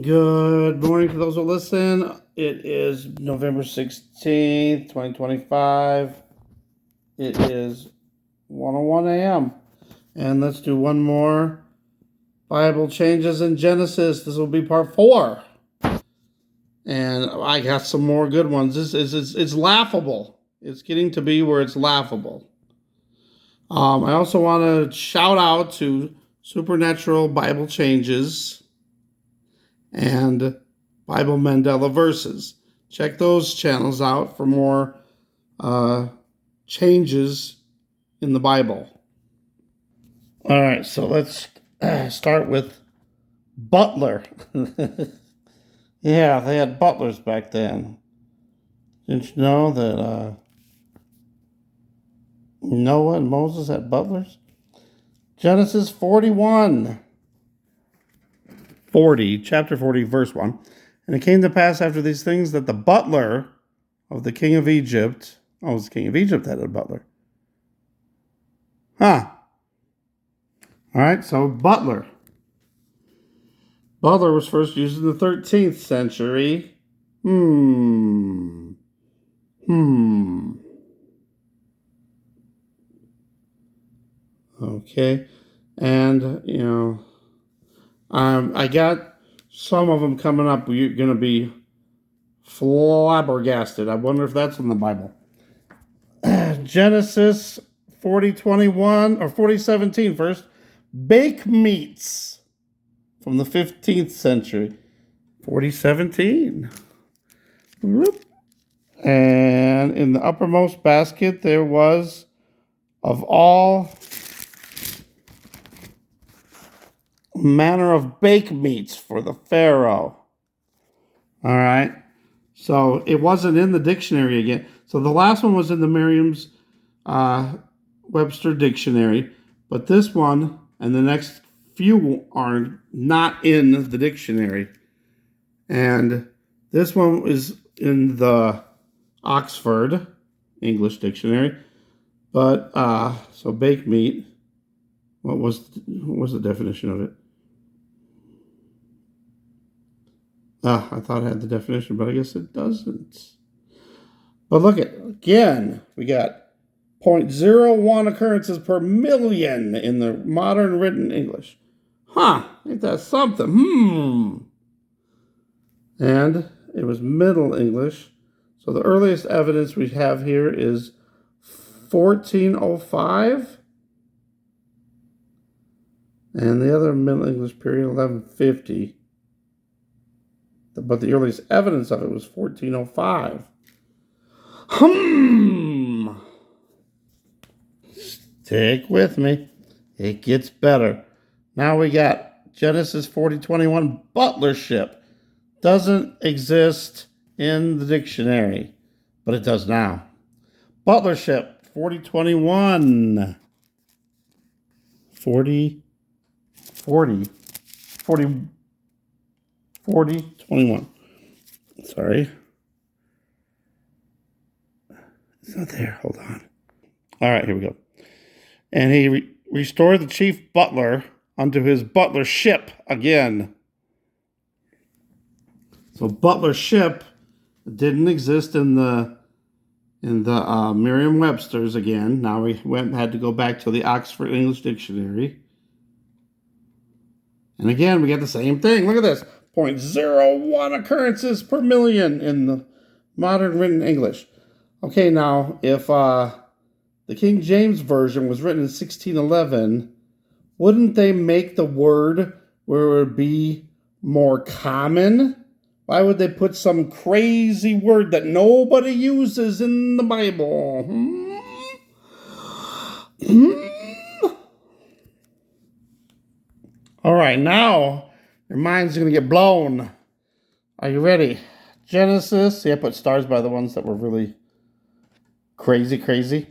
Good morning to those who listen. It is November 16th, 2025. It is 1:01 a.m. And let's do one more Bible changes in Genesis. This will be part 4. And I got some more good ones. It's laughable. It's getting to be where it's laughable. I also want to shout out to Supernatural Bible Changes and Bible Mandela Verses. Check those channels out for more changes in the Bible. All right, so let's start with butler. Yeah, they had butlers back then. Didn't you know that Noah and Moses had butlers? Genesis 41. 40, chapter 40, verse 1. And it came to pass after these things that the butler of the king of Egypt, it was the king of Egypt that had a butler. All right, so butler. Butler was first used in the 13th century. Okay. And, I got some of them coming up. You're going to be flabbergasted. I wonder if that's in the Bible. Genesis 40:21 or 40:17 first. Bake meats from the 15th century. 40:17. And in the uppermost basket there was of all manner of bake meats for the Pharaoh. All right. So it wasn't in the dictionary again. So the last one was in the Merriam-Webster dictionary, but this one and the next few are not in the dictionary. And this one is in the Oxford English dictionary. But so baked meat. What was the definition of it? I thought it had the definition, but I guess it doesn't. But look at, again, we got 0.01 occurrences per million in the modern written English. Ain't that something? And it was Middle English. So the earliest evidence we have here is 1405. And the other Middle English period, 1150. But the earliest evidence of it was 1405. Stick with me. It gets better. Now we got Genesis 40:21, butlership. Doesn't exist in the dictionary, but it does now. Butlership, 40:21. 40:21. Sorry. It's not there. Hold on. All right, here we go. And he restored the chief butler unto his butlership again. So butlership didn't exist in the Merriam-Webster's again. Now we had to go back to the Oxford English Dictionary. And again, we get the same thing. Look at this. 0.01 occurrences per million in the modern written English. Okay, now, if the King James Version was written in 1611, wouldn't they make the word where it would be more common? Why would they put some crazy word that nobody uses in the Bible? All right, now your mind's going to get blown. Are you ready? Genesis. See, I put stars by the ones that were really crazy.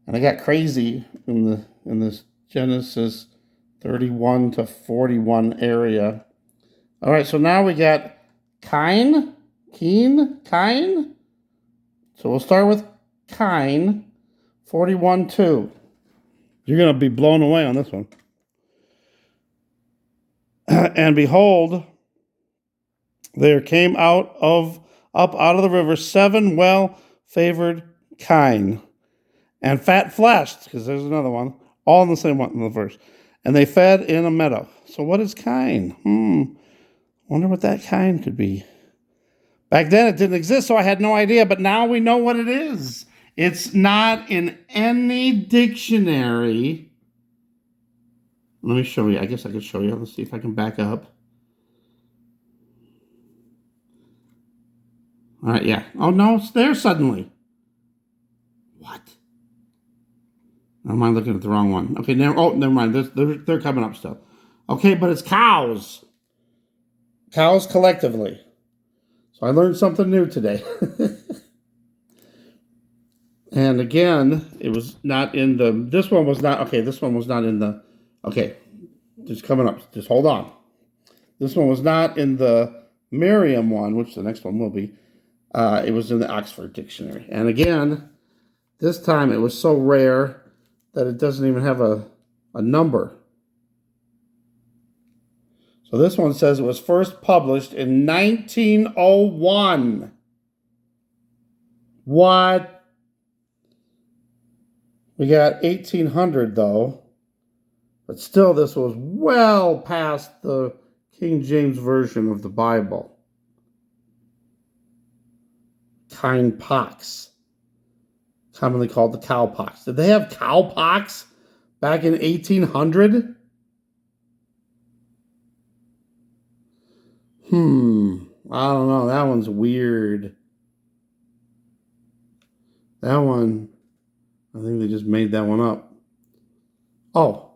And I got crazy in this Genesis 31 to 41 area. All right, so now we got Cain. So we'll start with Cain, 41:2. You're going to be blown away on this one. And behold, There came up out of the river 7 well-favored kine, and fat-fleshed, because there's another one, all in the same one in the verse. And they fed in a meadow. So what is kine? Wonder what that kine could be. Back then it didn't exist, so I had no idea, but now we know what it is. It's not in any dictionary. Let me show you. I guess I could show you. Let's see if I can back up. All right, yeah. Oh, no, it's there suddenly. What? Am I looking at the wrong one? Okay, never mind. They're coming up still. Okay, but it's cows. Cows collectively. So I learned something new today. And again, it was not in the, this one was not in the, okay, just coming up, just hold on. This one was not in the Merriam one, which the next one will be. It was in the Oxford Dictionary. And again, this time it was so rare that it doesn't even have a number. So this one says it was first published in 1901. What? We got 1800 though, but still this was well past the King James Version of the Bible. Kine pox, commonly called the cowpox. Did they have cowpox back in 1800? I don't know. That one's weird. That one, I think they just made that one up. Oh,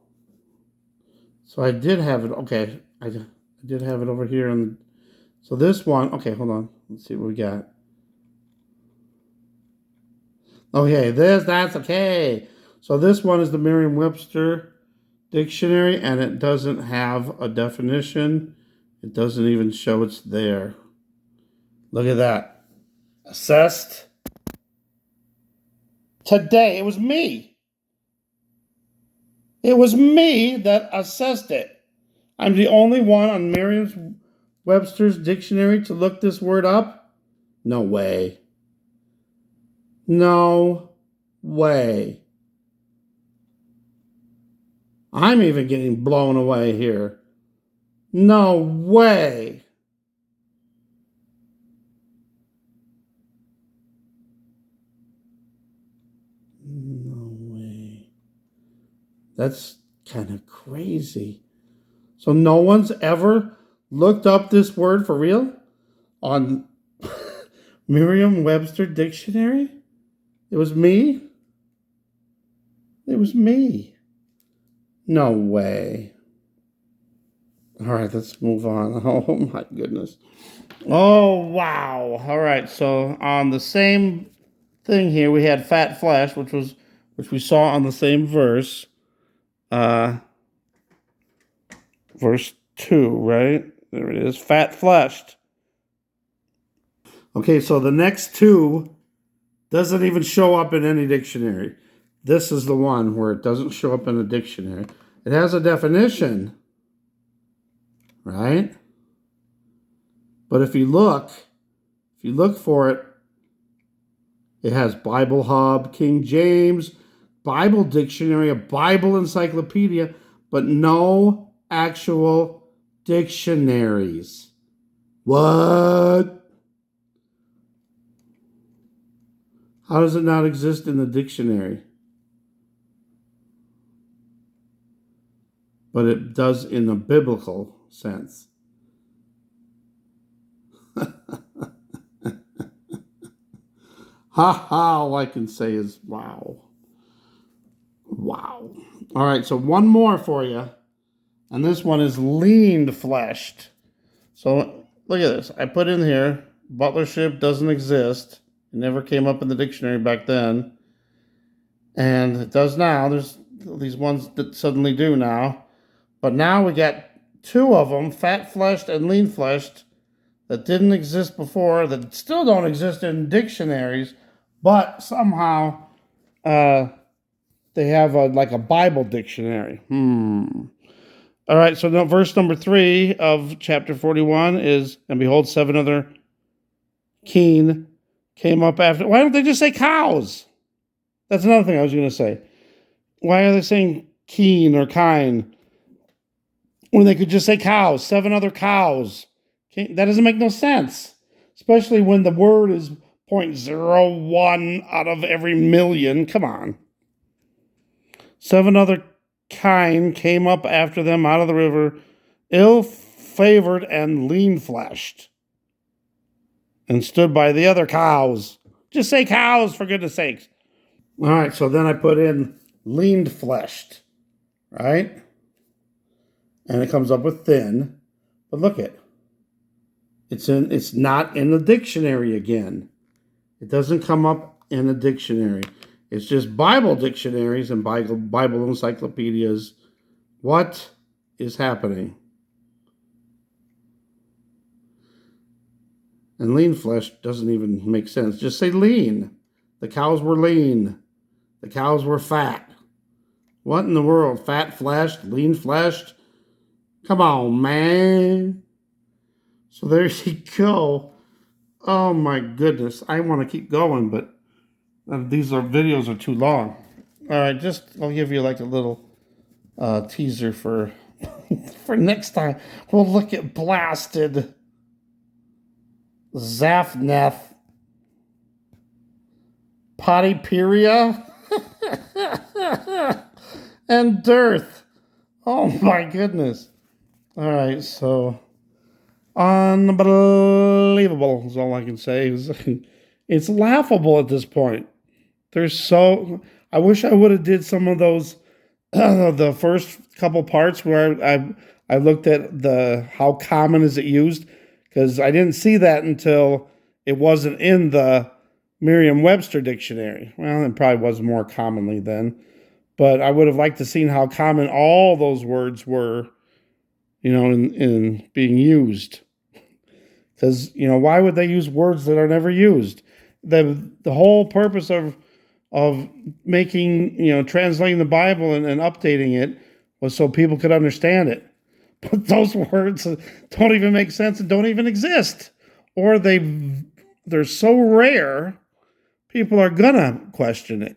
so I did have it. Okay, I did have it over here. So this one, okay, hold on. Let's see what we got. Okay, that's okay. So this one is the Merriam-Webster dictionary, and it doesn't have a definition. It doesn't even show it's there. Look at that. Assessed. Today, it was me. It was me that assessed it. I'm the only one on Merriam-Webster's dictionary to look this word up? No way. No way. I'm even getting blown away here. No way. No way. That's kind of crazy. So no one's ever looked up this word for real on Merriam-Webster dictionary? It was me? It was me. No way. All right, let's move on. Oh my goodness. Oh, wow. All right, so on the same thing here, we had fat flesh, which we saw on the same verse. Verse 2, right? There it is. Fat fleshed. Okay, so the next two doesn't even show up in any dictionary. This is the one where it doesn't show up in a dictionary. It has a definition, right? But if you look for it, it has Bible Hub, King James, Bible Dictionary, a Bible Encyclopedia, but no actual dictionaries. What? How does it not exist in the dictionary? But it does in a biblical sense. Ha ha, all I can say is wow. Wow. All right, so one more for you. And this one is lean-fleshed. So look at this. I put in here, butlership doesn't exist. It never came up in the dictionary back then. And it does now. There's these ones that suddenly do now. But now we got two of them, fat-fleshed and lean-fleshed, that didn't exist before, that still don't exist in dictionaries, but somehow they have like a Bible dictionary. All right, so now verse number 3 of chapter 41 is, and behold, 7 other keen came up after. Why don't they just say cows? That's another thing I was going to say. Why are they saying keen or kine when they could just say cows? 7 other cows. That doesn't make no sense, especially when the word is 0.01 out of every million. Come on. 7 other kine came up after them out of the river, ill-favored and lean-fleshed, and stood by the other cows. Just say cows, for goodness sakes. All right, so then I put in lean-fleshed, right? And it comes up with thin. But look it. It's not in the dictionary again. It doesn't come up in a dictionary. It's just Bible dictionaries and Bible encyclopedias. What is happening? And lean flesh doesn't even make sense. Just say lean. The cows were lean. The cows were fat. What in the world? Fat fleshed, lean fleshed? Come on, man. So there you go. Oh my goodness. I want to keep going, but videos are too long. All right, I'll give you like a little teaser for for next time. We'll look at blasted Zaphneth Potyperia and Dearth. Oh my goodness. All right, so unbelievable is all I can say. It's laughable at this point. I wish I would have did some of those the first couple parts where I looked at how common is it used, because I didn't see that until it wasn't in the Merriam-Webster dictionary. Well, it probably was more commonly then, but I would have liked to seen how common all those words were, in being used. Because why would they use words that are never used? The whole purpose of making, translating the Bible and updating it was so people could understand it. But those words don't even make sense and don't even exist. Or they're so rare, people are gonna question it.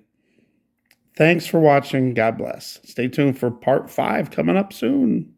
Thanks for watching. God bless. Stay tuned for part 5 coming up soon.